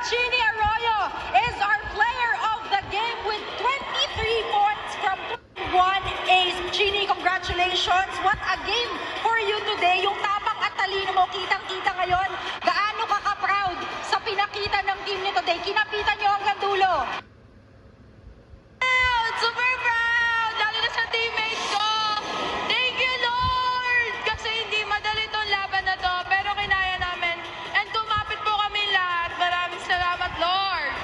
Chini Arroyo is our player of the game with 23 points from 1 ace. Chini, congratulations. What a game for you today. Yung tapang at talino mo, kitang-kita ngayon. Gaano ka ka-proud sa pinakita ng team ni today? Kinapitan nyo hanggang dulo. Super proud! Lalo na sa teammates ko! Thank you, Lord! Kasi hindi madali tong laban na to, pero kinaya namin. And kumapit po kami lahat. Maraming salamat, Lord!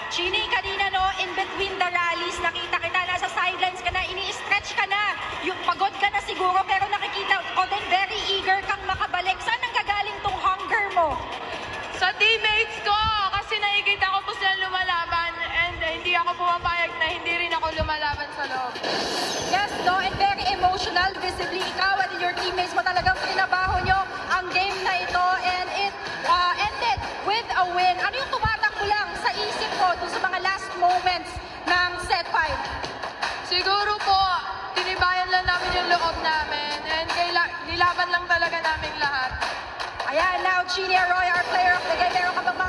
Chini, kanina no, in between the rallies, nakita kita, nasa sidelines ka na, ini-stretch ka na. Yung pagod ka na siguro, pero nakikita ko din, very eager kang makabalik. Saan ang gagaling tong hunger mo? Sa teammates ko! Kasi nakikita ko po sila lumalaban and hindi ako pumapayag na hindi rin ako lumalaban sa loob. Yes, no, and very emotional. Visibly, ikaw and your teammates mo talagang trinabaho nyo ang game na ito and it ended with a win. Ano yung tumatakbo lang sa isip mo dun sa mga last moments ng set 5? Siguro po, tinibayan lang namin yung loob namin and nilaban lang talaga namin lahat. Ayan, now Chini Arroyo, our player of the game. Meron ka bang